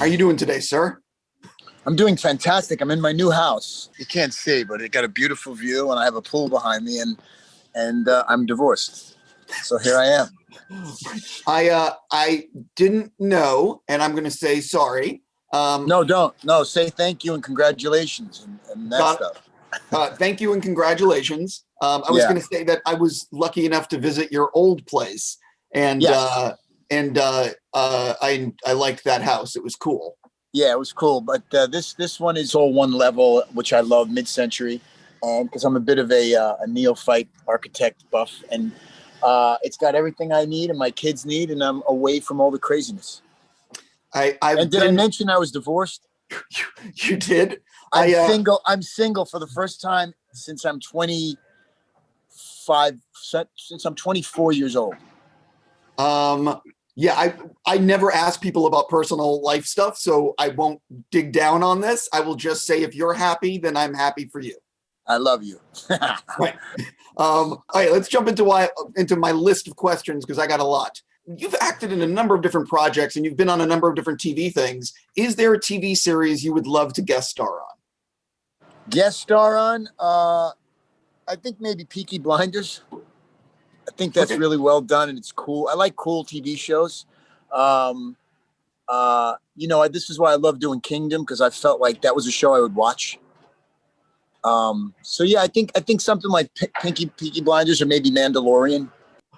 How are you doing today, sir? I'm doing fantastic. I'm in my new house. You can't see, but it got a beautiful view, and I have a pool behind me, and I'm divorced. So here I am. I didn't know, and I'm going to say sorry. No, don't. No, say thank you and congratulations and that stuff. Thank you and congratulations. I was going to say that I was lucky enough to visit your old place, and yes. I liked that house. It was cool. Yeah, it was cool. But this one is all one level, which I love, mid-century, because I'm a bit of a neophyte architect buff, and it's got everything I need and my kids need, and I'm away from all the craziness. I mention I was divorced? You did? I'm single. I'm single for the first time since I'm 25. Since I'm 24 years old. Yeah, I never ask people about personal life stuff, so I won't dig down on this. I will just say if you're happy, then I'm happy for you. I love you. Right. All right, let's jump into my list of questions because I got a lot. You've acted in a number of different projects and you've been on a number of different TV things. Is there a TV series you would love to guest star on? Guest star on? I think maybe Peaky Blinders. I think that's really well done and it's cool. I like cool TV shows. This is why I love doing Kingdom, because I felt like that was a show I would watch. So yeah, I think something like Peaky Blinders or maybe Mandalorian.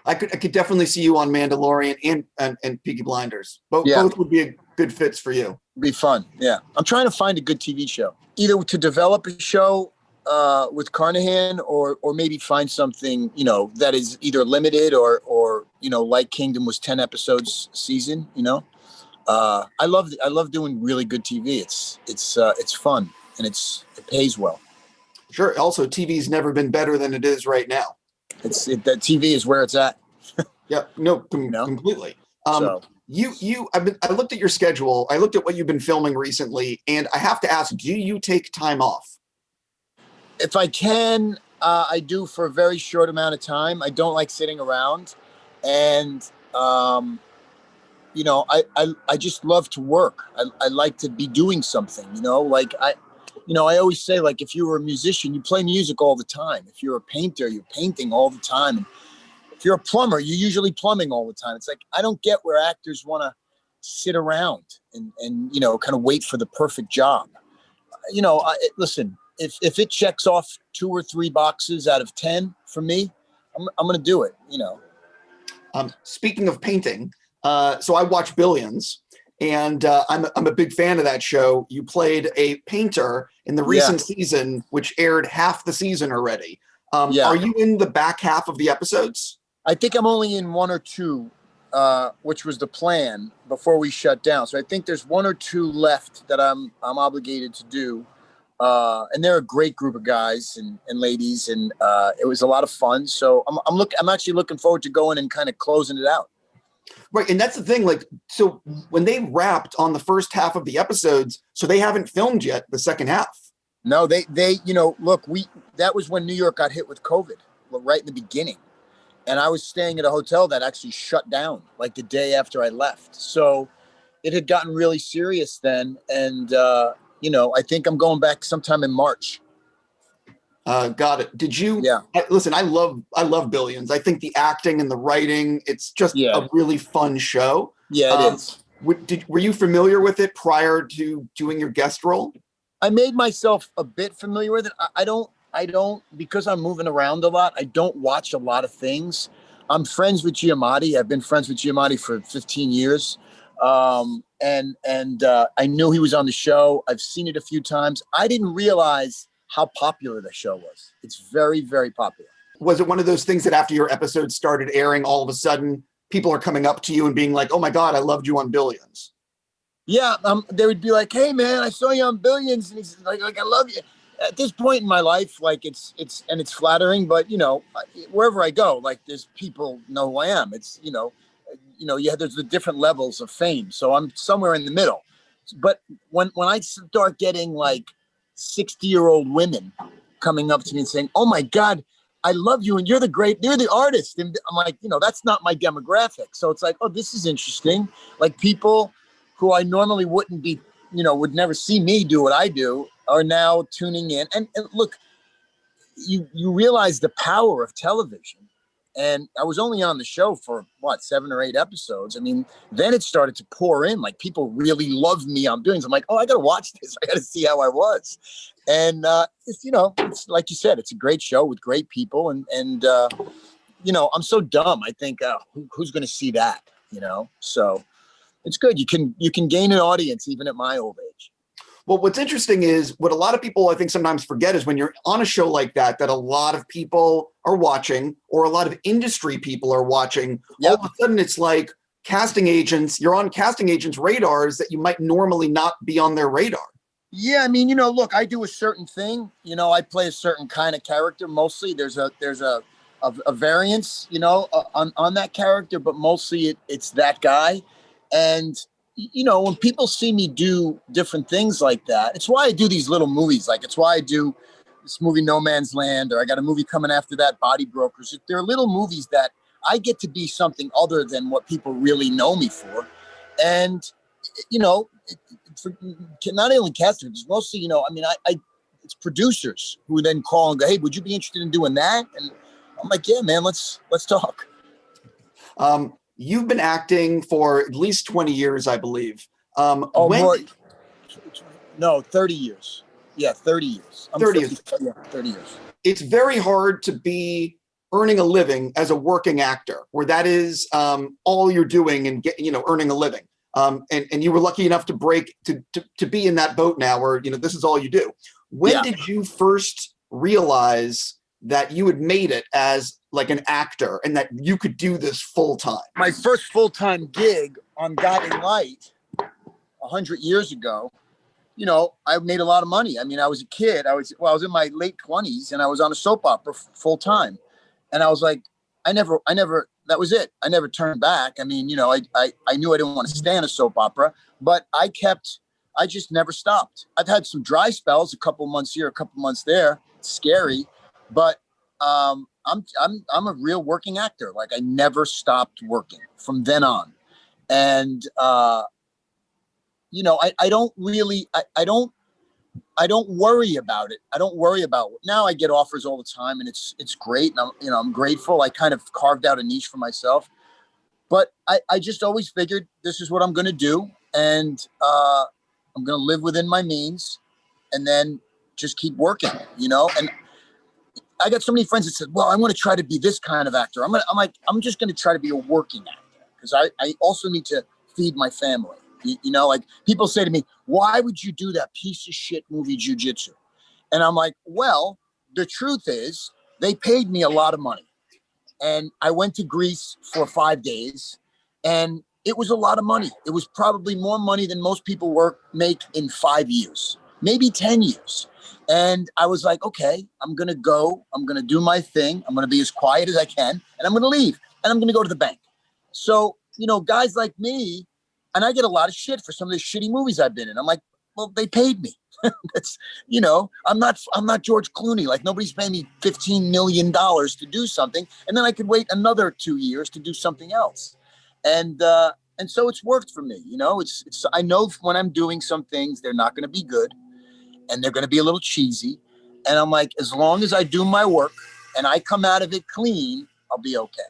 I could definitely see you on Mandalorian and Peaky Blinders. Both would be good fits for you. Be fun. Yeah. I'm trying to find a good TV show, either to develop a show with Carnahan or maybe find something, that is either limited or like Kingdom was 10 episodes season, I love doing really good TV. It's fun and it pays well. Sure. Also, TV's never been better than it is right now. That TV is where it's at. Yeah, no, completely. I looked at your schedule. I looked at what you've been filming recently, and I have to ask, do you take time off? If I can, I do for a very short amount of time. I don't like sitting around, and I just love to work. I like to be doing something. I always say, like, if you were a musician, you play music all the time. If you're a painter, you're painting all the time. And if you're a plumber, you're usually plumbing all the time. It's like, I don't get where actors want to sit around and kind of wait for the perfect job. Listen, if it checks off 2 or 3 boxes out of 10 for me, I'm going to do it, Speaking of painting, so I watch Billions. And I'm a big fan of that show. You played a painter in the recent season, which aired half the season already. Are you in the back half of the episodes? I think I'm only in 1 or 2, which was the plan before we shut down. So I think there's 1 or 2 left that I'm obligated to do. And they're a great group of guys and ladies, and it was a lot of fun. So I'm actually looking forward to going and kind of closing it out. Right. And that's the thing. Like, so when they wrapped on the first half of the episodes, so they haven't filmed yet the second half. No, they look, that was when New York got hit with COVID right in the beginning. And I was staying at a hotel that actually shut down like the day after I left. So it had gotten really serious then. And, I think I'm going back sometime in March. Got it. Did you? Yeah. Listen, I love Billions. I think the acting and the writing, it's just a really fun show. Yeah, it is. Were you familiar with it prior to doing your guest role? I made myself a bit familiar with it. I don't, because I'm moving around a lot, I don't watch a lot of things. I'm friends with Giamatti. I've been friends with Giamatti for 15 years. And I knew he was on the show. I've seen it a few times. I didn't realize how popular the show was. It's very, very popular. Was it one of those things that after your episode started airing, all of a sudden people are coming up to you and being like, "Oh my God, I loved you on Billions"? Yeah, they would be like, "Hey man, I saw you on Billions," and he's like I love you. At this point in my life, like it's flattering, but wherever I go, like there's people know who I am. It's there's the different levels of fame, so I'm somewhere in the middle. But when I start getting like 60-year-old women coming up to me and saying, "Oh my God, I love you and you're the artist," and I'm like, that's not my demographic. So it's like, oh, this is interesting. Like people who I normally wouldn't be, would never see me do what I do, are now tuning in. And look, you realize the power of television. And I was only on the show for 7 or 8 episodes. I mean, then it started to pour in. Like, people really love me on Billions. I'm like, oh, I got to watch this. I got to see how I was. And it's like you said, it's a great show with great people. And I'm so dumb. I think who's going to see that? So it's good. You can gain an audience even at my old age. Well, what's interesting is what a lot of people I think sometimes forget is when you're on a show like that a lot of people are watching, or a lot of industry people are watching. Yep. All of a sudden it's like casting agents, you're on casting agents' radars that you might normally not be on their radar. Yeah. I mean, look, I do a certain thing, I play a certain kind of character. Mostly there's a variance, on that character, but mostly it's that guy. And when people see me do different things like that, it's why I do these little movies. Like, it's why I do this movie, No Man's Land, or I got a movie coming after that, Body Brokers. There are little movies that I get to be something other than what people really know me for. And, not only casters, mostly, it's producers who then call and go, hey, would you be interested in doing that? And I'm like, yeah, man, let's talk. You've been acting for at least 20 years, I believe. No, 30 years. Yeah, 30 years. 30 years. Yeah, 30 years. It's very hard to be earning a living as a working actor, where that is all you're doing and earning a living. And you were lucky enough to to be in that boat now where, this is all you do. When did you first realize that you had made it as like an actor and that you could do this full time? My first full-time gig on Guiding Light 100 years ago, I made a lot of money. I mean, I was a kid. I was in my late 20s and I was on a soap opera full time. And I was like, I never, that was it. I never turned back. I mean, I knew I didn't want to stay on a soap opera, but I just never stopped. I've had some dry spells, a couple months here, a couple months there. It's scary, but I'm a real working actor. Like, I never stopped working from then on. And, I don't worry about it. I don't worry about now. I get offers all the time and it's great. And I'm grateful. I kind of carved out a niche for myself, but I just always figured this is what I'm going to do. And, I'm going to live within my means and then just keep working, and I got so many friends that said, well, I want to try to be this kind of actor. I'm just going to try to be a working actor because I also need to feed my family. Like, people say to me, why would you do that piece of shit movie Jiu-Jitsu? And I'm like, well, the truth is they paid me a lot of money and I went to Greece for 5 days and it was a lot of money. It was probably more money than most people make in 5 years, maybe 10 years. And I was like, okay, I'm going to go. I'm going to do my thing. I'm going to be as quiet as I can. And I'm going to leave. And I'm going to go to the bank. So, guys like me, and I get a lot of shit for some of the shitty movies I've been in. I'm like, well, they paid me. That's, I'm not George Clooney. Like, nobody's paying me $15 million to do something. And then I could wait another 2 years to do something else. And so it's worked for me. It's I know when I'm doing some things, they're not going to be good. And they're going to be a little cheesy. And I'm like, as long as I do my work and I come out of it clean, I'll be okay.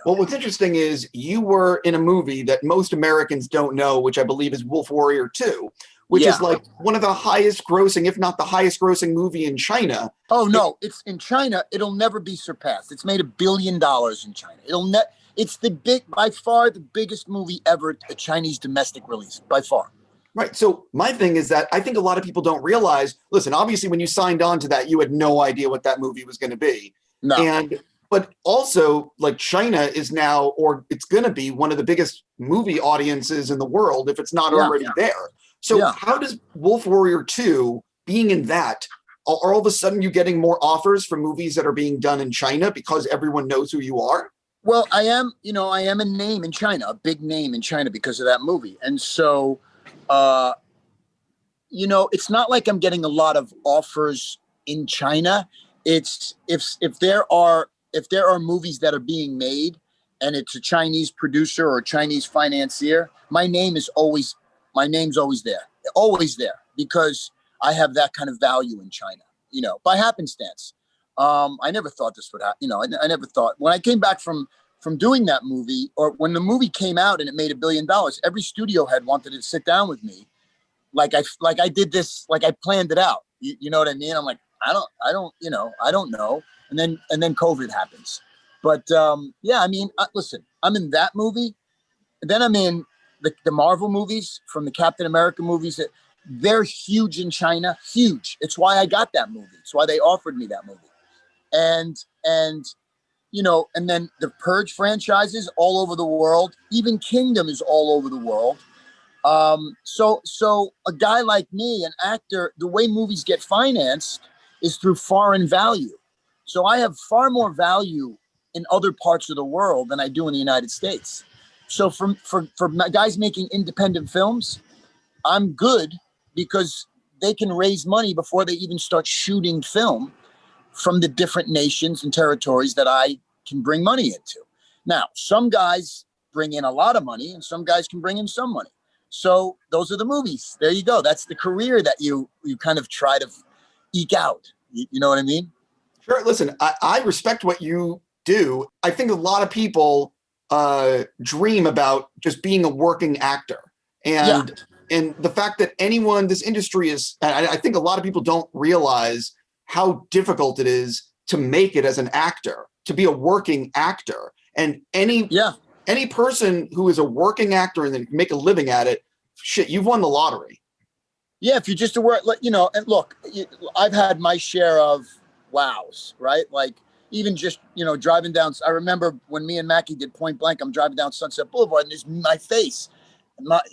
Well, what's interesting is you were in a movie that most Americans don't know, which I believe is Wolf Warrior 2, which is like one of the highest grossing, if not the highest grossing movie in China. Oh, no, it's in China. It'll never be surpassed. It's made $1 billion in China. It's by far the biggest movie ever, a Chinese domestic release, by far. Right. So my thing is that I think a lot of people don't realize, listen, obviously when you signed on to that, you had no idea what that movie was going to be. No. But also, like, China is now, or it's going to be, one of the biggest movie audiences in the world, if it's not already there. So how does Wolf Warrior 2, being in that, are all of a sudden you getting more offers from movies that are being done in China because everyone knows who you are? Well, I am a name in China, a big name in China because of that movie. And so, it's not like I'm getting a lot of offers in China. It's if there are movies that are being made and it's a Chinese producer or a Chinese financier, my name is always my name's always there, because I have that kind of value in China, by happenstance. I never thought this would happen. I never thought, when I came back from doing that movie, or when the movie came out and it made $1 billion, every studio head wanted to sit down with me. Like I did this, like I planned it out. You know what I mean? I'm like, I don't know. And then COVID happens. But yeah, I mean, listen, I'm in that movie. And then I'm in the Marvel movies, from the Captain America movies. They're huge in China, huge. It's why I got that movie. It's why they offered me that movie. And then the Purge franchises all over the world. Even Kingdom is all over the world. So a guy like me, an actor, the way movies get financed is through foreign value. So I have far more value in other parts of the world than I do in the United States. So for guys making independent films, I'm good, because they can raise money before they even start shooting film from the different nations and territories that I can bring money into. Now, some guys bring in a lot of money and some guys can bring in some money. So those are the movies. There you go. That's the career that you kind of try to eke out. You know what I mean? Sure. Listen, I respect what you do. I think a lot of people dream about just being a working actor. And the fact that this industry is, I think a lot of people don't realize how difficult it is to make it as an actor, to be a working actor. And any person who is a working actor and then make a living at it, shit, you've won the lottery. Yeah, if you're just a work, and look, I've had my share of wows, right? Like, even just, driving down. I remember when me and Mackie did Point Blank, I'm driving down Sunset Boulevard and there's my face.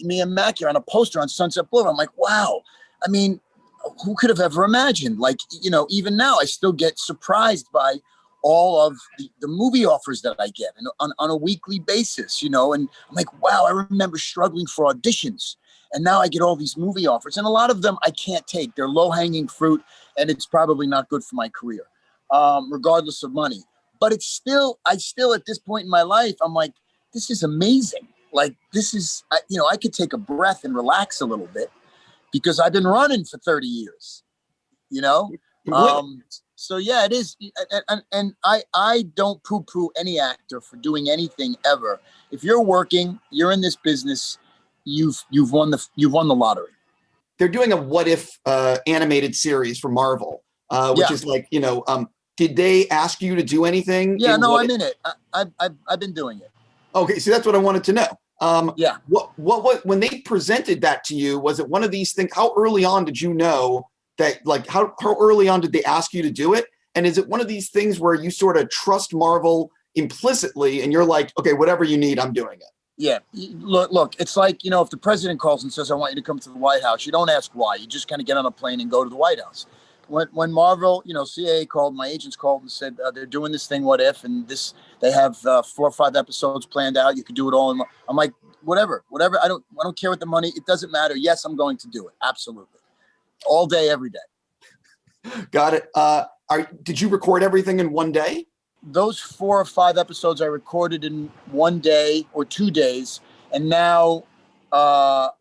Me and Mackie are on a poster on Sunset Boulevard. I'm like, wow. I mean, who could have ever imagined? Like, even now I still get surprised by all of the movie offers that I get on a weekly basis, and I'm like, wow, I remember struggling for auditions. And now I get all these movie offers. And a lot of them I can't take. They're low-hanging fruit, and it's probably not good for my career, regardless of money. But I still, at this point in my life, I'm like, this is amazing. Like, this is, I could take a breath and relax a little bit, because I've been running for 30 years, So yeah, it is. And I don't poo-poo any actor for doing anything ever. If you're working, you're in this business, you've won the lottery. They're doing a What If animated series for Marvel, which is like, did they ask you to do anything? Yeah, no, I'm in it. I've been doing it. Okay, so that's what I wanted to know. Yeah. What when they presented that to you, was it one of these things? How early on did you know that, like, how early on did they ask you to do it? And is it one of these things where you sort of trust Marvel implicitly and you're like, okay, whatever you need, I'm doing it? Yeah. Look, it's like, if the president calls and says, I want you to come to the White House, you don't ask why. You just kind of get on a plane and go to the White House. When Marvel, CIA called, my agents called and said, they're doing this thing, What If, and they have 4 or 5 episodes planned out. You could do it all. I'm like, whatever. I don't care what the money, it doesn't matter. Yes, I'm going to do it. Absolutely. All day, every day. Got it. Did you record everything in one day? Those 4 or 5 episodes I recorded in 1 day or 2 days. And now I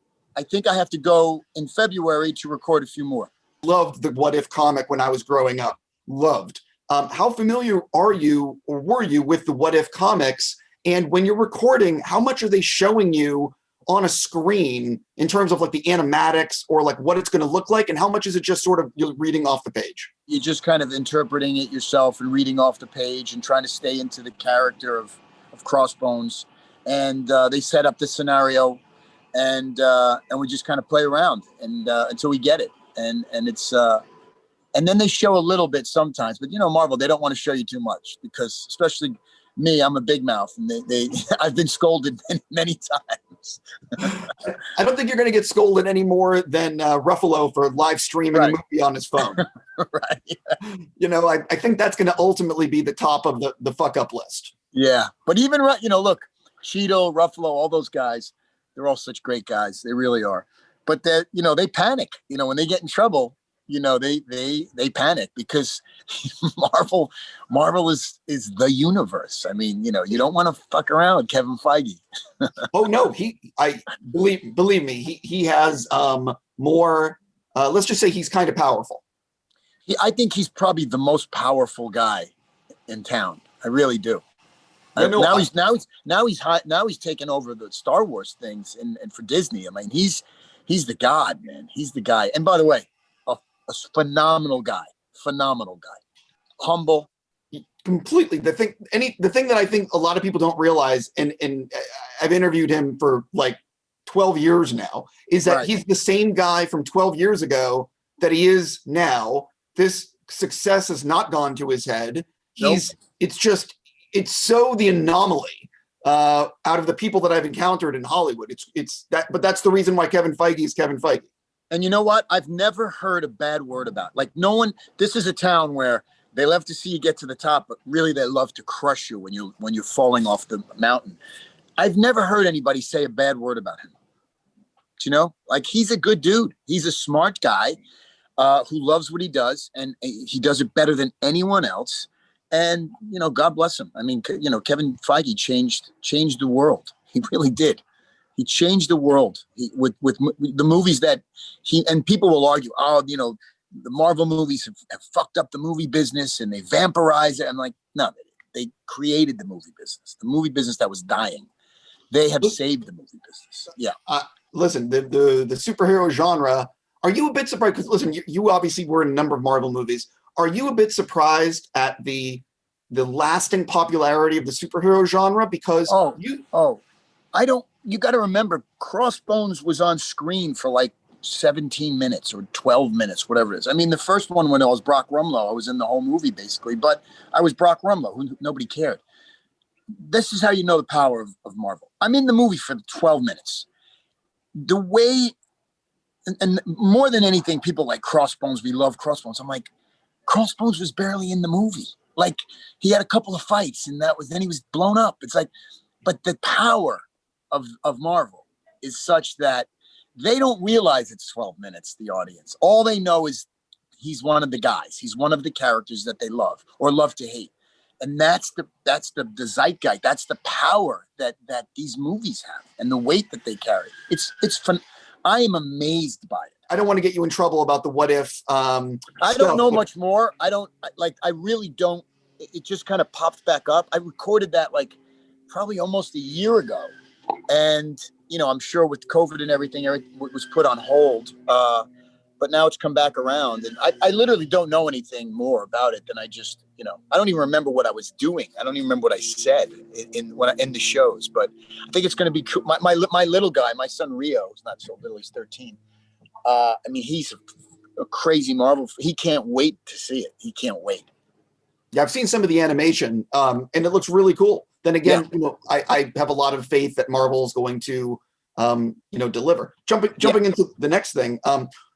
think I have to go in February to record a few more. Loved the What If comic when I was growing up. Loved. How familiar are you, or were you, with the What If comics? And when you're recording, how much are they showing you on a screen in terms of like the animatics or like what it's going to look like? And how much is it just sort of you're reading off the page? You're just kind of interpreting it yourself and reading off the page and trying to stay into the character of Crossbones. And they set up the scenario and we just kind of play around and until we get it. And it's and then they show a little bit sometimes, but Marvel, they don't want to show you too much, because especially me, I'm a big mouth, and they I've been scolded many times. I don't think you're going to get scolded any more than Ruffalo for live streaming a movie on his phone. Right. I think that's going to ultimately be the top of the fuck up list. Yeah, but even look, Cheeto, Ruffalo, all those guys, they're all such great guys. They really are. But they panic. When they get in trouble, they panic because Marvel is the universe. I mean, you don't want to fuck around with Kevin Feige. Oh no, I believe me, he has more. Let's just say he's kind of powerful. I think he's probably the most powerful guy in town. I really do. Yeah, no, Now he's taken over the Star Wars things and for Disney. I mean, he's the god, man. He's the guy. And by the way, a phenomenal guy, humble. Completely. The thing that I think a lot of people don't realize, and I've interviewed him for like 12 years now, is that he's the same guy from 12 years ago that he is now. This success has not gone to his head. It's so the anomaly out of the people that I've encountered in Hollywood. But that's the reason why Kevin Feige is Kevin Feige. And you know what? I've never heard a bad word about it. Like no one. This is a town where they love to see you get to the top, but really they love to crush you when you're falling off the mountain. I've never heard anybody say a bad word about him. Like he's a good dude. He's a smart guy who loves what he does, and he does it better than anyone else. And God bless him. I mean, Kevin Feige changed the world. He really did. He changed the world with the movies that and people will argue, the Marvel movies have fucked up the movie business and they vampirize it. I'm like, no, they created the movie business that was dying. They have saved the movie business. Yeah. Listen, the superhero genre. Are you a bit surprised? Because listen, you obviously were in a number of Marvel movies. Are you a bit surprised at the lasting popularity of the superhero genre? Because you got to remember, Crossbones was on screen for like 17 minutes or 12 minutes, whatever it is. I mean, the first one when I was Brock Rumlow, I was in the whole movie basically, but I was Brock Rumlow, nobody cared. This is how you know the power of Marvel. I'm in the movie for 12 minutes. The way, and more than anything, people like Crossbones, we love Crossbones. I'm like, Crossbones was barely in the movie. Like he had a couple of fights and then he was blown up. It's like, but the power of Marvel is such that they don't realize it's 12 minutes, the audience. All they know is he's one of the guys. He's one of the characters that they love or love to hate. And that's the zeitgeist. That's the power that these movies have and the weight that they carry. It's fun. I am amazed by it. I don't want to get you in trouble about the what if. I don't know much more. I really don't. It just kind of popped back up. I recorded that like probably almost a year ago. And, I'm sure with COVID and everything, it was put on hold. But now it's come back around. And I literally don't know anything more about it than I just, I don't even remember what I was doing. I don't even remember what I said in the shows. But I think it's going to be cool. My little guy, my son Rio, is not so little, he's 13. I mean, he's a crazy Marvel. He can't wait to see it. He can't wait. Yeah, I've seen some of the animation, and it looks really cool. Then again, I have a lot of faith that Marvel is going to, deliver. Jumping into the next thing,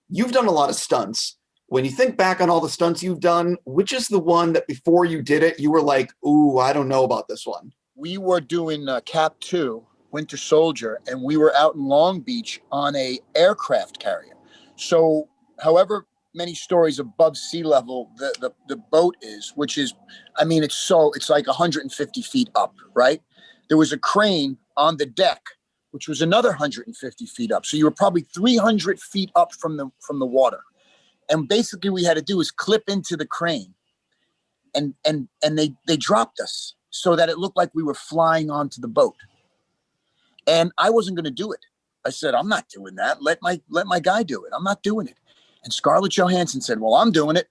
you've done a lot of stunts. When you think back on all the stunts you've done, which is the one that before you did it, you were like, ooh, I don't know about this one? We were doing Cap 2, Winter Soldier, and we were out in Long Beach on a aircraft carrier. So however many stories above sea level the boat is, which is, I mean, it's like 150 feet up, right? There was a crane on the deck, which was another 150 feet up. So you were probably 300 feet up from the water. And basically what we had to do is clip into the crane and they dropped us so that it looked like we were flying onto the boat. And I wasn't going to do it. I said, I'm not doing that. Let my guy do it. I'm not doing it. And Scarlett Johansson said, well, I'm doing it.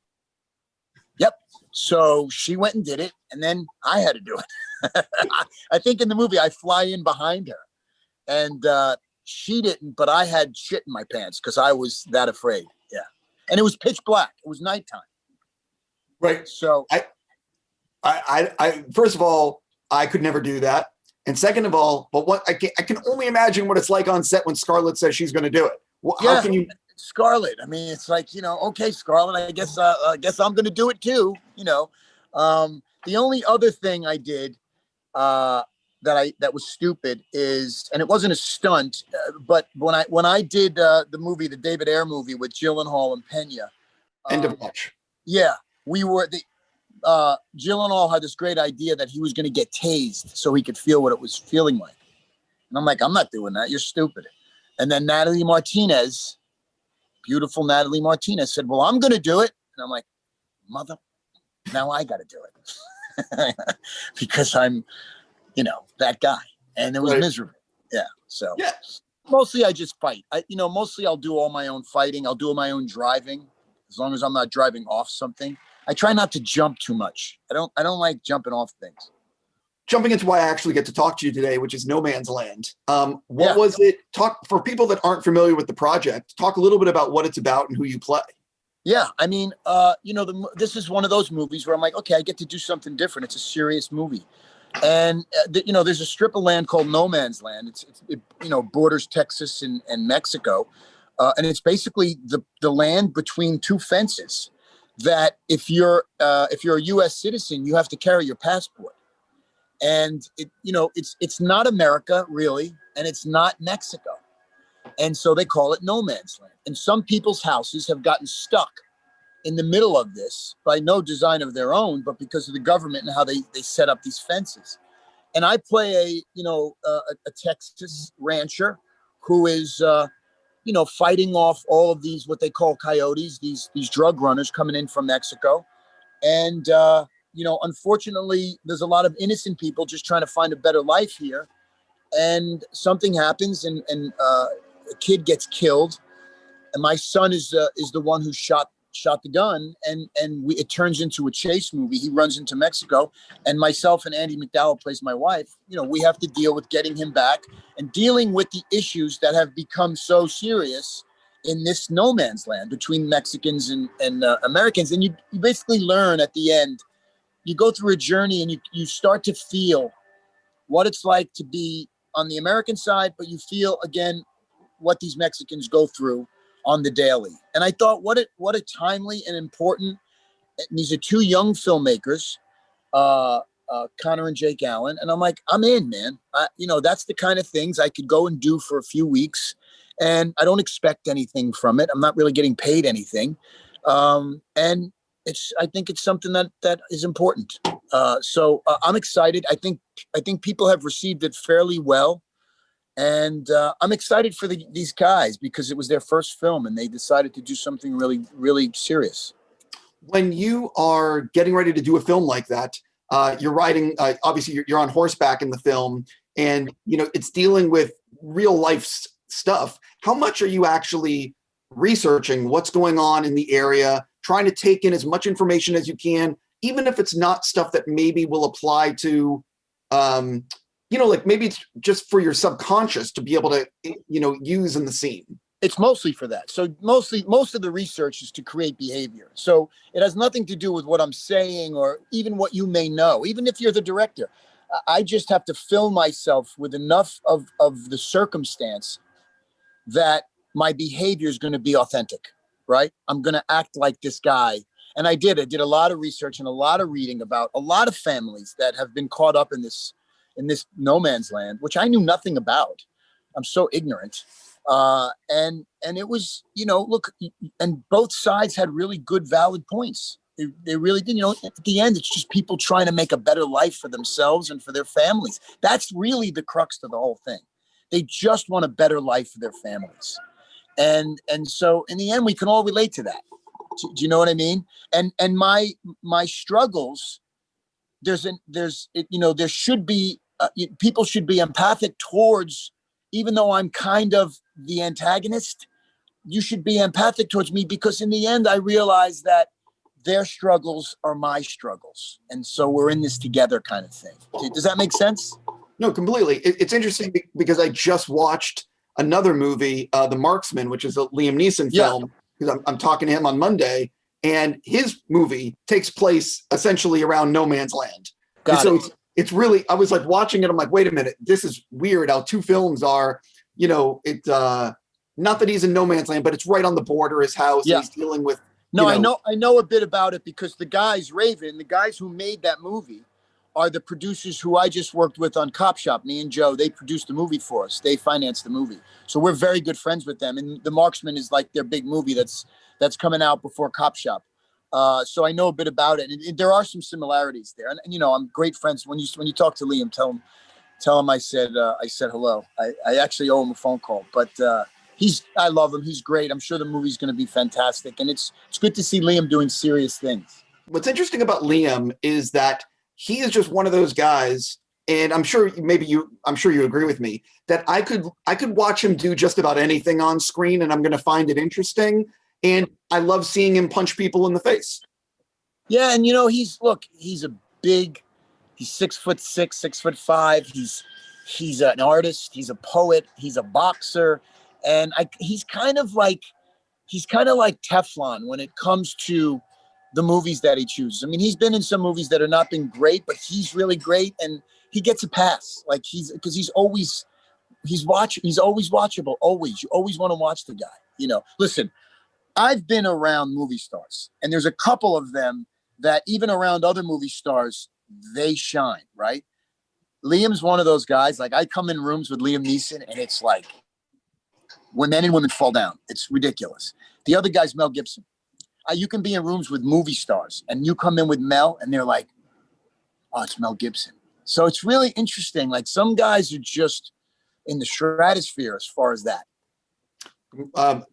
Yep. So she went and did it. And then I had to do it. I think in the movie, I fly in behind her. And she didn't, but I had shit in my pants because I was that afraid. Yeah. And it was pitch black. It was nighttime. Right. So I first of all, I could never do that. And second of all, but what I can only imagine what it's like on set when Scarlett says she's going to do it. How can you? Scarlett. I mean, it's like, okay, Scarlett, I guess I'm going to do it too. The only other thing I did that was stupid is, and it wasn't a stunt, but when I did the movie, the David Ayer movie with Gyllenhaal and Pena, End of watch. Yeah, we were Gyllenhaal had this great idea that he was going to get tased so he could feel what it was feeling like. And I'm like, I'm not doing that. You're stupid. And then Natalie Martinez, beautiful Natalie Martinez, said, well, I'm going to do it. And I'm like, mother, now I got to do it because I'm, that guy. And it was miserable. Yeah. So mostly I just fight. Mostly I'll do all my own fighting. I'll do my own driving as long as I'm not driving off something. I try not to jump too much. I don't like jumping off things. Jumping into why I actually get to talk to you today, which is No Man's Land. What was it? For people that aren't familiar with the project, talk a little bit about what it's about and who you play. Yeah, I mean, this is one of those movies where I'm like, okay, I get to do something different. It's a serious movie. And, there's a strip of land called No Man's Land. It borders Texas and Mexico. And it's basically the land between two fences that if you're a U.S. citizen, you have to carry your passport. And it's not America really, and it's not Mexico. And so they call it No Man's Land. And some people's houses have gotten stuck in the middle of this by no design of their own, but because of the government and how they set up these fences. And I play a Texas rancher who is, fighting off all of these, what they call coyotes, these drug runners coming in from Mexico. And, unfortunately, there's a lot of innocent people just trying to find a better life here. And something happens and a kid gets killed. And my son is the one who shot the gun. And it turns into a chase movie. He runs into Mexico. And myself and Andy McDowell plays my wife. We have to deal with getting him back and dealing with the issues that have become so serious in this no man's land between Mexicans and Americans. And you basically learn at the end, you go through a journey and you start to feel what it's like to be on the American side, but you feel again what these Mexicans go through on the daily. And I thought, what a timely and important. These are two young filmmakers, Connor and Jake Allen, and I'm like, I'm in, man. That's the kind of things I could go and do for a few weeks, and I don't expect anything from it. I'm not really getting paid anything, and I think it's something that is important. So I'm excited. I think people have received it fairly well. And I'm excited for these guys because it was their first film and they decided to do something really, really serious. When you are getting ready to do a film like that, you're riding, obviously you're on horseback in the film and, it's dealing with real life stuff. How much are you actually researching what's going on in the area, trying to take in as much information as you can, even if it's not stuff that maybe will apply to, like maybe it's just for your subconscious to be able to, use in the scene. It's mostly for that. So most of the research is to create behavior. So it has nothing to do with what I'm saying or even what you may know, even if you're the director. I just have to fill myself with enough of the circumstance that my behavior is going to be authentic, right? I'm going to act like this guy. And I did a lot of research and a lot of reading about a lot of families that have been caught up in this no man's land, which I knew nothing about. I'm so ignorant. And it was, look, and both sides had really good, valid points. They really did, at the end, it's just people trying to make a better life for themselves and for their families. That's really the crux of the whole thing. They just want a better life for their families. And so in the end, we can all relate to that. Do you know what I mean? And my struggles, there should be, people should be empathic towards, even though I'm kind of the antagonist, you should be empathic towards me because in the end, I realize that their struggles are my struggles. And so we're in this together kind of thing. Does that make sense? No, completely. It's interesting because I just watched another movie, The Marksman, which is a Liam Neeson film, because I'm talking to him on Monday, and his movie takes place essentially around no man's land. It's really, I was like watching it. I'm like, wait a minute, this is weird how two films are, it's not that he's in no man's land, but it's right on the border, his house. Yeah. He's dealing with. No, I know a bit about it because the guys, Raven, the guys who made that movie are the producers who I just worked with on Cop Shop. Me and Joe, they produced the movie for us. They financed the movie. So we're very good friends with them. And The Marksman is like their big movie that's coming out before Cop Shop. So I know a bit about it. And there are some similarities there. And you know, I'm great friends. When you talk to Liam, tell him I said hello. I actually owe him a phone call. But I love him. He's great. I'm sure the movie's going to be fantastic. And it's good to see Liam doing serious things. What's interesting about Liam is that he is just one of those guys, and I'm sure you agree with me, that I could watch him do just about anything on screen and I'm going to find it interesting. And I love seeing him punch people in the face. Yeah. And you know, he's 6'6", 6'5". He's an artist. He's a poet. He's a boxer. And he's kind of like Teflon when it comes to the movies that he chooses. I mean, he's been in some movies that have not been great, but he's really great, and he gets a pass. Like he's always watchable. Always, you always want to watch the guy. You know, listen, I've been around movie stars, and there's a couple of them that even around other movie stars, they shine. Right? Liam's one of those guys. Like I come in rooms with Liam Neeson, and it's like when men and women fall down. It's ridiculous. The other guy's Mel Gibson. You can be in rooms with movie stars and you come in with Mel and they're like, oh, it's Mel Gibson. So it's really interesting. Like some guys are just in the stratosphere as far as that.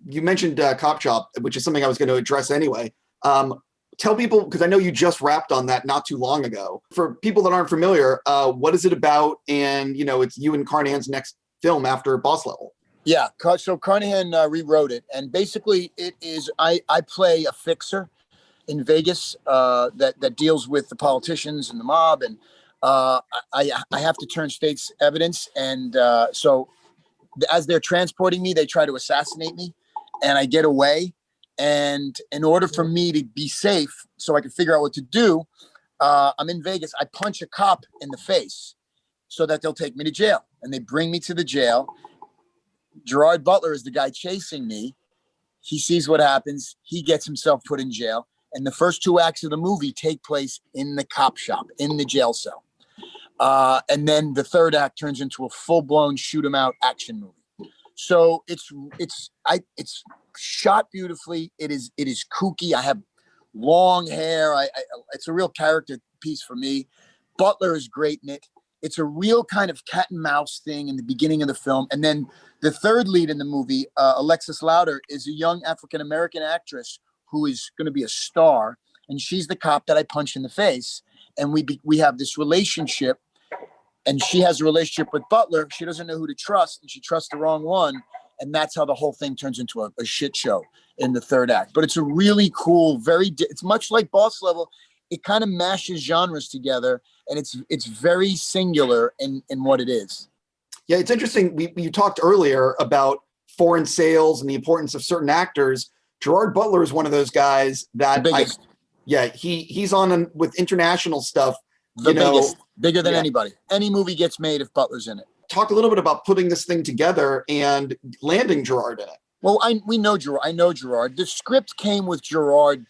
You mentioned Cop Shop, which is something I was going to address anyway. Tell people, because I know you just wrapped on that not too long ago. For people that aren't familiar, what is it about? And, you know, it's you and Carnahan's next film after Boss Level. Yeah, so Carnahan rewrote it, and basically it is I play a fixer in Vegas that deals with the politicians and the mob, and I have to turn state's evidence, and so as they're transporting me, they try to assassinate me, and I get away, and in order for me to be safe, so I can figure out what to do, I'm in Vegas. I punch a cop in the face so that they'll take me to jail, and they bring me to the jail. Gerard Butler is the guy chasing me. He sees what happens. He gets himself put in jail. And the first 2 acts of the movie take place in the cop shop, in the jail cell. And then the third act turns into a full-blown shoot-'em-out action movie. So it's shot beautifully. It is kooky. I have long hair. It's a real character piece for me. Butler is great in it. It's a real kind of cat and mouse thing in the beginning of the film. And then the third lead in the movie, Alexis Louder, is a young African-American actress who is going to be a star. And she's the cop that I punch in the face. And we have this relationship. And she has a relationship with Butler. She doesn't know who to trust. And she trusts the wrong one. And that's how the whole thing turns into a shit show in the third act. But it's a really cool, it's much like Boss Level. It kind of mashes genres together, and it's very singular in what it is. Yeah, it's interesting. You talked earlier about foreign sales and the importance of certain actors. Gerard Butler is one of those guys that he's on with international stuff. Bigger than anybody. Any movie gets made if Butler's in it. Talk a little bit about putting this thing together and landing Gerard in it. Well, we know Gerard. I know Gerard. The script came with Gerard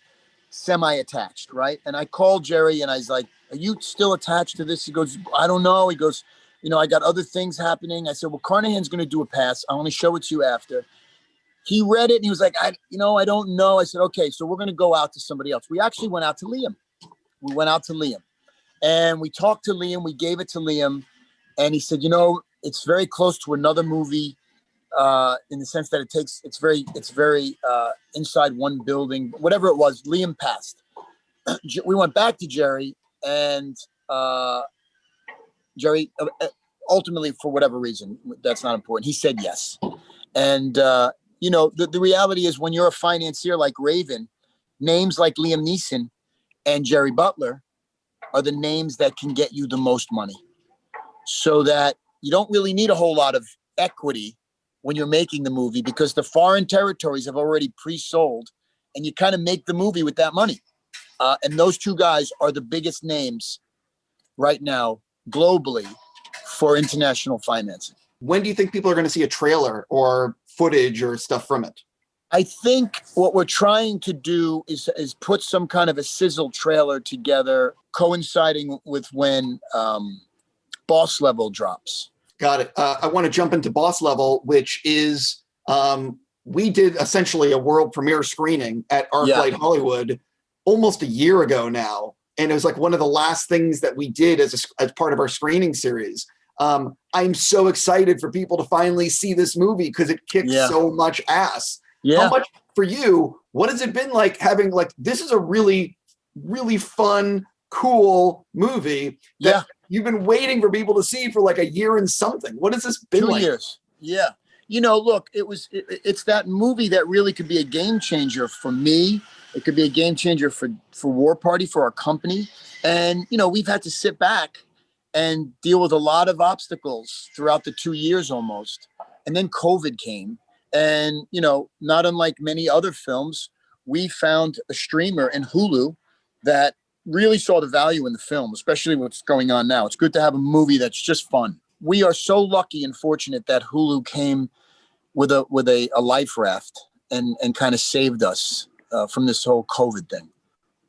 semi-attached, right? And I called Jerry and I was like, are you still attached to this? He goes, I don't know. He goes, you know, I got other things happening. I said, well, Carnahan's going to do a pass. I want to show it to you after. He read it and he was like, I don't know. I said, okay, so we're going to go out to somebody else. We actually went out to Liam. And we talked to Liam. We gave it to Liam. And he said, you know, it's very close to another movie in the sense that it's very inside one building, whatever it was. Liam passed. We went back to Jerry, and Jerry ultimately, for whatever reason, that's not important, he said yes. And you know, the reality is when you're a financier like Raven, names like Liam Neeson and Jerry Butler are the names that can get you the most money, so that you don't really need a whole lot of equity when you're making the movie, because the foreign territories have already pre-sold, and you kind of make the movie with that money. And those two guys are the biggest names right now globally for international financing. When do you think people are going to see a trailer or footage or stuff from it? I think what we're trying to do is put some kind of a sizzle trailer together, coinciding with when Boss Level drops. Got it. I want to jump into Boss Level, which is we did essentially a world premiere screening at ArcLight Hollywood almost a year ago now, and it was like one of the last things that we did as part of our screening series. I'm so excited for people to finally see this movie because it kicks so much ass. How much for you? What has it been like having this is a really, really fun, cool movie that you've been waiting for people to see for like a year and something. What has this been like? 2 years. Yeah. Look, it's that movie that really could be a game changer for me. It could be a game changer for War Party, for our company. And, we've had to sit back and deal with a lot of obstacles throughout the 2 years almost. And then COVID came. And, not unlike many other films, we found a streamer in Hulu that really saw the value in the film, especially what's going on now. It's good to have a movie that's just fun. We are so lucky and fortunate that Hulu came with a life raft and kind of saved us from this whole COVID thing.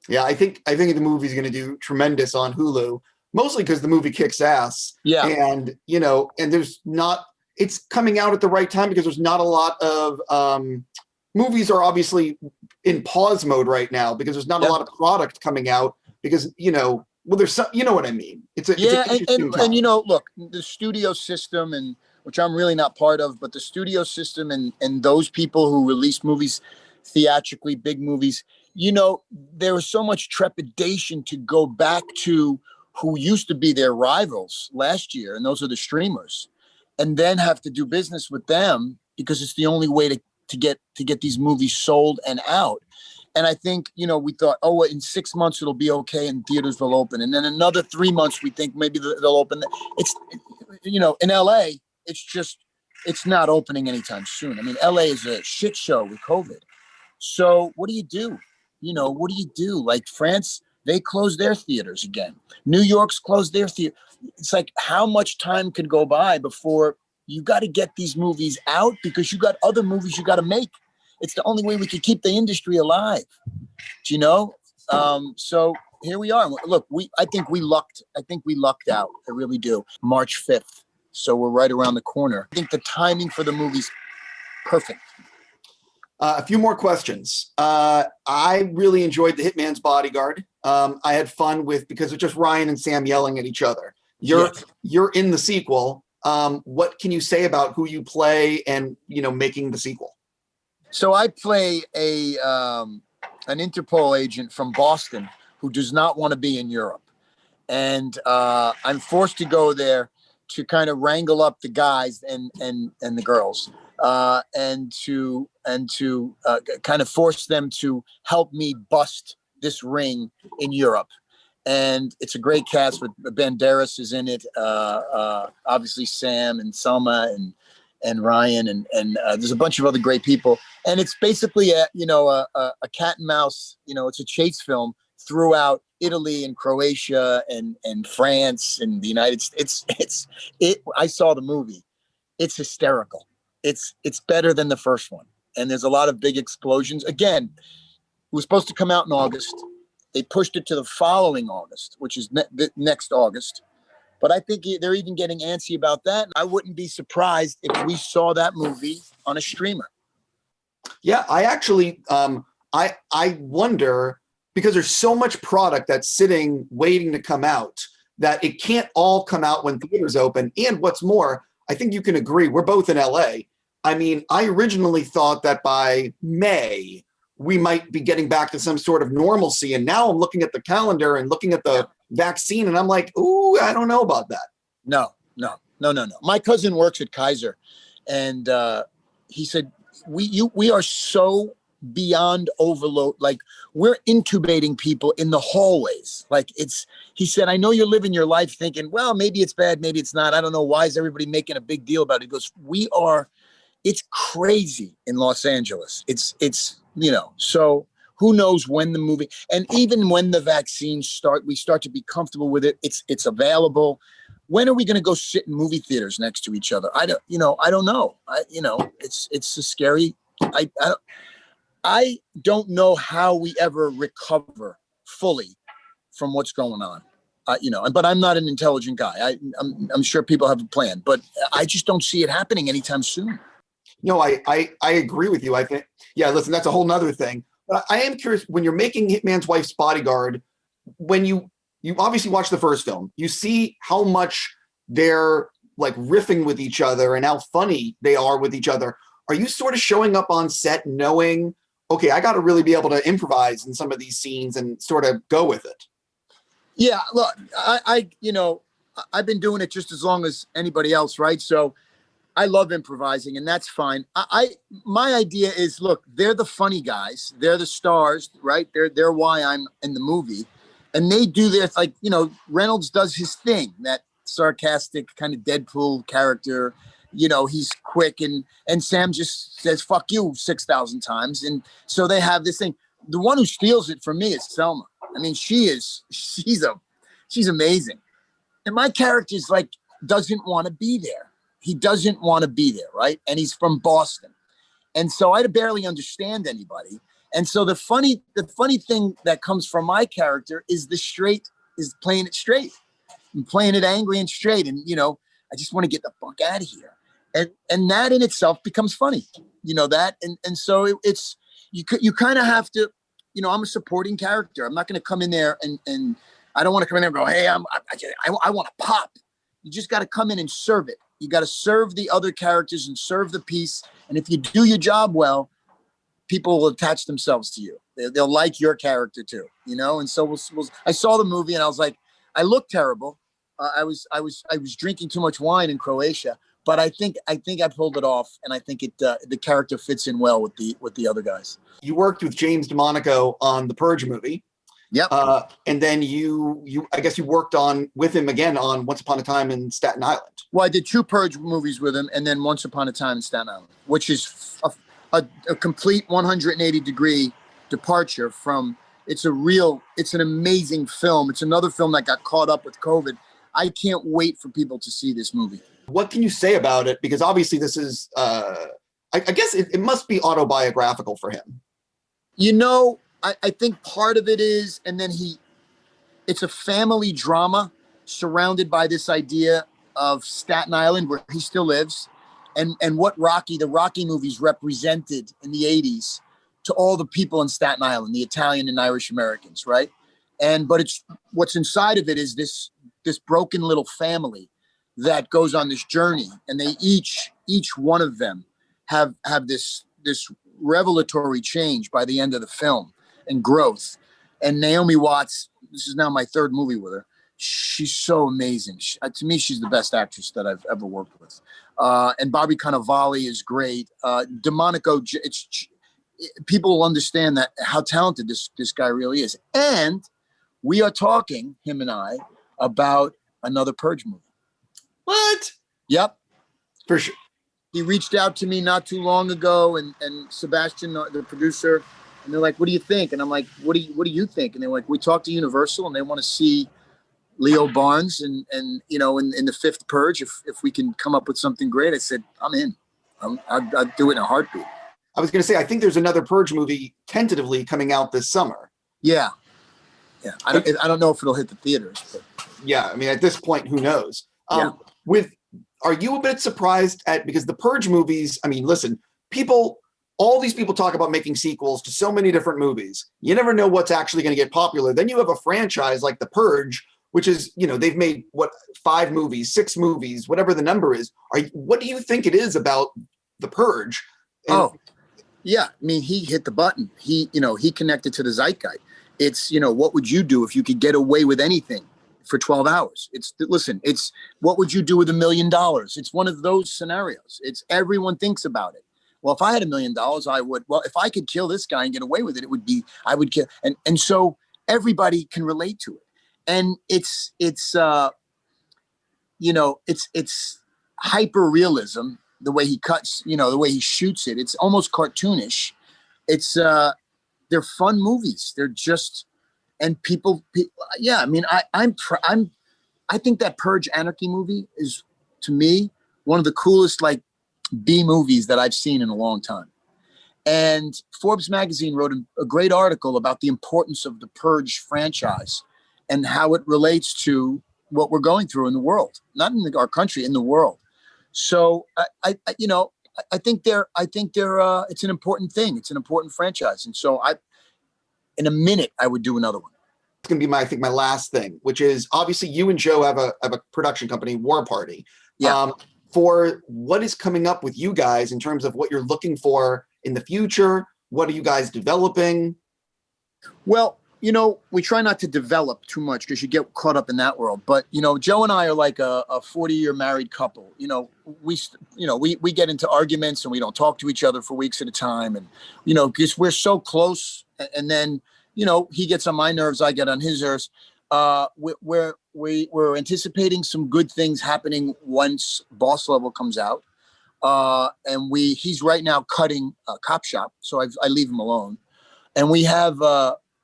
Yeah, I think the movie's going to do tremendous on Hulu, mostly because the movie kicks ass. Yeah, and and there's not. It's coming out at the right time because there's not a lot of movies are obviously in pause mode right now because there's not a lot of product coming out because there's some, what I mean. It's an interesting time. And look, the studio system, and which I'm really not part of, but the studio system and those people who release movies theatrically, big movies, there was so much trepidation to go back to who used to be their rivals last year, and those are the streamers, and then have to do business with them because it's the only way to get these movies sold and out. And I think, we thought, in 6 months it'll be okay and theaters will open. And then another 3 months, we think maybe they'll open. It's, in LA, it's not opening anytime soon. I mean, LA is a shit show with COVID. So what do you do? What do you do? Like France, they closed their theaters again. New York's closed their theater. It's like, how much time could go by before you got to get these movies out because you got other movies you got to make. It's the only way we could keep the industry alive. Do you know? So here we are. Look, I think we lucked out. I really do. March 5th. So we're right around the corner. I think the timing for the movie's perfect. A few more questions. I really enjoyed The Hitman's Bodyguard. I had fun because it's just Ryan and Sam yelling at each other. You're in the sequel. What can you say about who you play and, making the sequel? So I play an Interpol agent from Boston who does not want to be in Europe. And I'm forced to go there to kind of wrangle up the guys and the girls and to kind of force them to help me bust this ring in Europe. And it's a great cast with Banderas is in it. Obviously Sam and Selma and Ryan and there's a bunch of other great people. And it's basically a cat and mouse, it's a chase film throughout Italy and Croatia and France and the United States. I saw the movie. It's hysterical. It's better than the first one. And there's a lot of big explosions. Again, it was supposed to come out in August. They pushed it to the following August, which is next August. But I think they're even getting antsy about that. I wouldn't be surprised if we saw that movie on a streamer. Yeah, I actually, I wonder, because there's so much product that's sitting, waiting to come out, that it can't all come out when theaters open. And what's more, I think you can agree, we're both in LA. I mean, I originally thought that by May, we might be getting back to some sort of normalcy. And now I'm looking at the calendar and looking at the vaccine, and I'm like, ooh, I don't know about that. No. My cousin works at Kaiser, and he said, we are so beyond overload. Like, we're intubating people in the hallways. Like, he said, I know you're living your life thinking, well, maybe it's bad, maybe it's not. I don't know. Why is everybody making a big deal about it? He goes, it's crazy in Los Angeles. It's so who knows when the movie, and even when the vaccines we start to be comfortable with it. It's available. When are we going to go sit in movie theaters next to each other? I don't know. It's a scary. I don't know how we ever recover fully from what's going on. But I'm not an intelligent guy. I'm sure people have a plan, but I just don't see it happening anytime soon. No, I agree with you. I think, yeah, listen, that's a whole nother thing. But I am curious, when you're making Hitman's Wife's Bodyguard, when you obviously watch the first film, you see how much they're like riffing with each other and how funny they are with each other. Are you sort of showing up on set knowing, okay, I got to really be able to improvise in some of these scenes and sort of go with it? Yeah, look, I've been doing it just as long as anybody else, right? So I love improvising, and that's fine. My idea is, look, they're the funny guys, they're the stars, right? They're why I'm in the movie, and they do their, like, Reynolds does his thing, that sarcastic kind of Deadpool character. He's quick, and Sam just says "fuck you" 6,000 times, and so they have this thing. The one who steals it from me is Selma. I mean, she's amazing. And my character's like, doesn't want to be there. He doesn't want to be there, right? And he's from Boston. And so I barely understand anybody. And so the funny thing that comes from my character is playing it straight and playing it angry and straight. And, I just want to get the fuck out of here. And that in itself becomes funny, that. And so it's, you kind of have to, I'm a supporting character. I'm not going to come in there and I don't want to come in there and go, hey, I want to pop. You just got to come in and serve it. You got to serve the other characters and serve the piece. And if you do your job well, people will attach themselves to you. They'll like your character too, And so I saw the movie and I was like, I look terrible. I was drinking too much wine in Croatia, but I think I pulled it off, and I think the character fits in well with the other guys. You worked with James DeMonaco on the Purge movie. Yep. And then I guess you worked with him again on Once Upon a Time in Staten Island. Well, I did 2 Purge movies with him, and then Once Upon a Time in Staten Island, which is a complete 180-degree departure from. It's an amazing film. It's another film that got caught up with COVID. I can't wait for people to see this movie. What can you say about it? Because obviously this is, I guess it must be autobiographical for him. I think part of it is, and then it's a family drama surrounded by this idea of Staten Island, where he still lives, and what the Rocky movies represented in the 80s to all the people in Staten Island, the Italian and Irish Americans, right? But it's what's inside of it is this broken little family that goes on this journey, and they each one of them have this revelatory change by the end of the film and growth. And Naomi Watts, this is now my 3rd movie with her. She's so amazing. To me, she's the best actress that I've ever worked with. And Bobby Cannavale is great. DeMonaco, people will understand that how talented this guy really is. And we are talking, him and I, about another Purge movie. What? Yep. For sure. He reached out to me not too long ago, and Sebastian, the producer, and they're like, "What do you think?" And I'm like, "What do you think?" And they're like, "We talked to Universal, and they want to see Leo Barnes, and in the 5th Purge, if we can come up with something great." I said, "I'm in. I'd do it in a heartbeat." I was going to say, I think there's another Purge movie tentatively coming out this summer. Yeah. I don't know if it'll hit the theaters, but yeah, I mean, at this point, who knows? Yeah. Are you a bit surprised because the Purge movies, I mean, listen, all these people talk about making sequels to so many different movies. You never know what's actually going to get popular. Then you have a franchise like The Purge, which is, they've made 5 movies, 6 movies, whatever the number is. What do you think it is about The Purge? Yeah. I mean, he hit the button. He connected to the zeitgeist. It's, what would you do if you could get away with anything for 12 hours? It's what would you do with $1 million? It's one of those scenarios. It's everyone thinks about it. Well, if I had $1 million, I would. Well, if I could kill this guy and get away with it, I would kill. And so everybody can relate to it. And it's hyper realism, the way he cuts, the way he shoots it. It's almost cartoonish. They're fun movies. They're just, and people yeah. I mean, I think that Purge Anarchy movie is, to me, one of the coolest B movies that I've seen in a long time. And Forbes magazine wrote a great article about the importance of the Purge franchise and how it relates to what we're going through in the world, not in our country, in the world. So I think it's an important thing. It's an important franchise. And so in a minute, I would do another one. It's going to be my last thing, which is obviously you and Joe have a production company, War Party. Yeah. For what is coming up with you guys in terms of what you're looking for in the future, what are you guys developing? Well, we try not to develop too much because you get caught up in that world. But, Joe and I are like a 40-year married couple. We get into arguments and we don't talk to each other for weeks at a time. And, because we're so close. And then, he gets on my nerves, I get on his nerves. We're anticipating some good things happening once Boss Level comes out. And he's right now cutting Cop Shop. So I leave him alone. And we have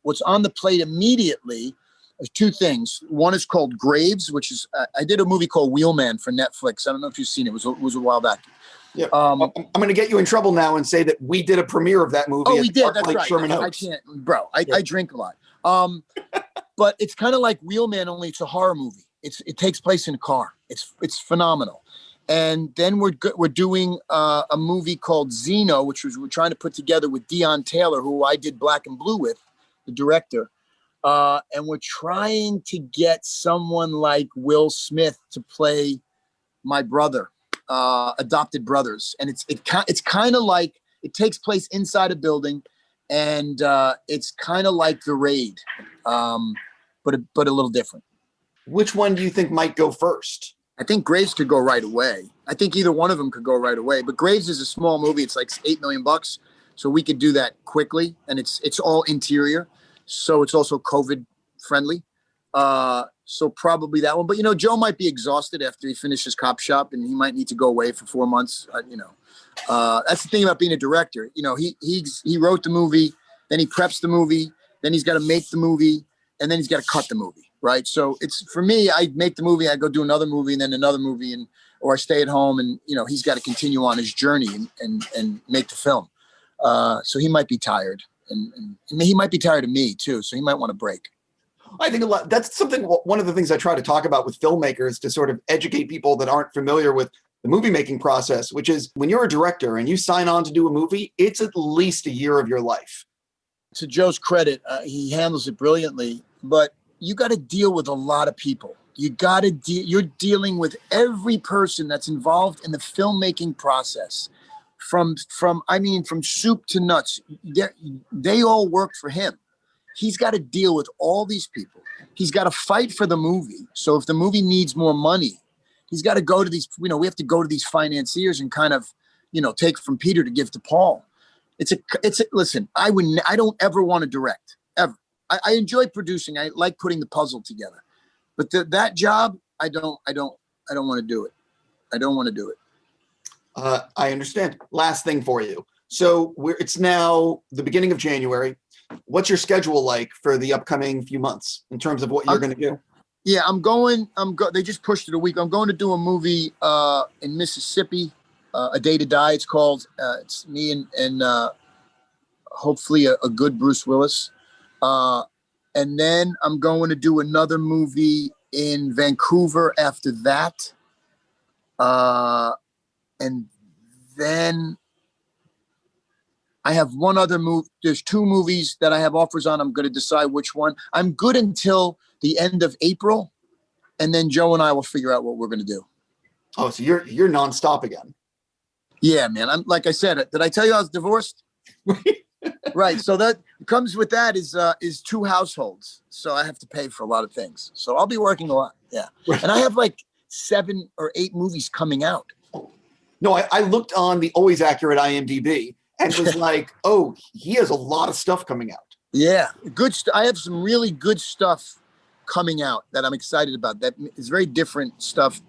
what's on the plate immediately. There's two things. One is called Graves, which is I did a movie called Wheelman for Netflix. I don't know if you've seen it. It was a while back. Yeah. I'm going to get you in trouble now and say that we did a premiere of that movie. Oh, we did. That's right. Sherman I can't, bro. I drink a lot. But it's kind of like Wheelman, only it's a horror movie. It takes place in a car. It's phenomenal. And then we're doing a movie called Xeno, which we're trying to put together with Dion Taylor, who I did Black and Blue with, the director. And we're trying to get someone like Will Smith to play my brother, adopted brothers. And it's kind of like, it takes place inside a building, and it's kind of like The Raid, but a little different. Which one do you think might go first? I think Graves could go right away. I think either one of them could go right away. But Graves is a small movie. It's like $8 million. So we could do that quickly. And it's all interior. So it's also COVID friendly. So probably that one. But, Joe might be exhausted after he finishes Cop Shop, and he might need to go away for 4 months. That's the thing about being a director. He wrote the movie, then he preps the movie, then he's got to make the movie, and then he's got to cut the movie. Right. So it's, for me, I make the movie, I go do another movie and then another movie, or I stay at home, and, he's got to continue on his journey and make the film. So he might be tired, and he might be tired of me too. So he might want to break. I think that's one of the things I try to talk about with filmmakers, to sort of educate people that aren't familiar with the movie making process, which is when you're a director and you sign on to do a movie, it's at least a year of your life. To Joe's credit, he handles it brilliantly, but you got to deal with a lot of people. You're dealing with every person that's involved in the filmmaking process, from soup to nuts. They all work for him. He's got to deal with all these people. He's got to fight for the movie. So if the movie needs more money, he's got to go to these, we have to go to these financiers and kind of, take from Peter to give to Paul. Listen, I don't ever want to direct, ever. I enjoy producing. I like putting the puzzle together, but that job, I don't want to do it. I don't want to do it. I understand. Last thing for you. So it's now the beginning of January. What's your schedule like for the upcoming few months in terms of what you're going to do? Yeah, they just pushed it a week. I'm going to do a movie in Mississippi, A Day to Die. It's called. It's me and hopefully a good Bruce Willis. And then I'm going to do another movie in Vancouver after that. And then I have one other movie. There's 2 movies that I have offers on. I'm going to decide which one. I'm good until the end of April. And then Joe and I will figure out what we're going to do. Oh, so you're nonstop again. Yeah, man. I'm, like I said, did I tell you I was divorced? Right. So that comes with that is 2 households. So I have to pay for a lot of things. So I'll be working a lot. Yeah. And I have like 7 or 8 movies coming out. No, I looked on the always accurate IMDb and was like, oh, he has a lot of stuff coming out. Yeah. Good. I have some really good stuff coming out that I'm excited about. That is very different stuff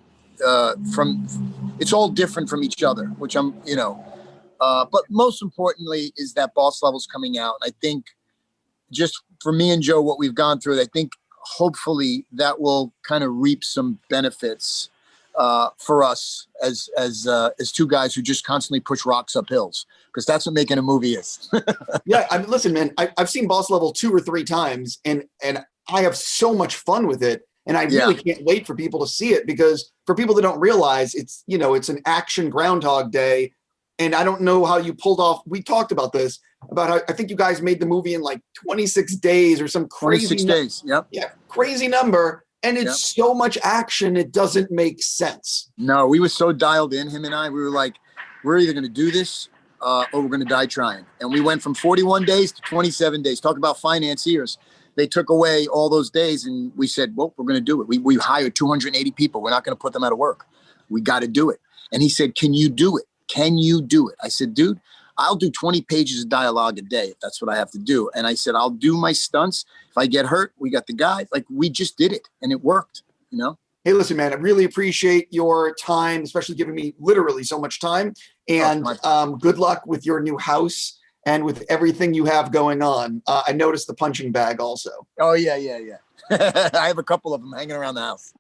it's all different from each other, which I'm, but most importantly is that Boss Level's coming out. I think just for me and Joe, what we've gone through, I think hopefully that will kind of reap some benefits. for us as two guys who just constantly push rocks up hills, because that's what making a movie is. Yeah, I mean, listen, man, I've seen Boss Level 2 or 3 times, and I have so much fun with it, and I really can't wait for people to see it, because for people that don't realize, it's, you know, it's an action Groundhog Day, and I don't know how you pulled off. We talked about this, about how I think you guys made the movie in like 26 days or some crazy 26 days. Yep. Yeah, crazy number. And it's so much action, it doesn't make sense. No, we were so dialed in, him and I. We were like, we're either going to do this or we're going to die trying. And we went from 41 days to 27 days. Talk about financiers. They took away all those days, and we said, well, we're going to do it. We hired 280 people. We're not going to put them out of work. We got to do it. And he said, can you do it? Can you do it? I said, dude, I'll do 20 pages of dialogue a day if that's what I have to do. And I said, I'll do my stunts. If I get hurt, we got the guy. Like, we just did it, and it worked, you know? Hey, listen, man, I really appreciate your time, especially giving me literally so much time. And good luck with your new house and with everything you have going on. I noticed the punching bag also. Oh, yeah. I have a couple of them hanging around the house.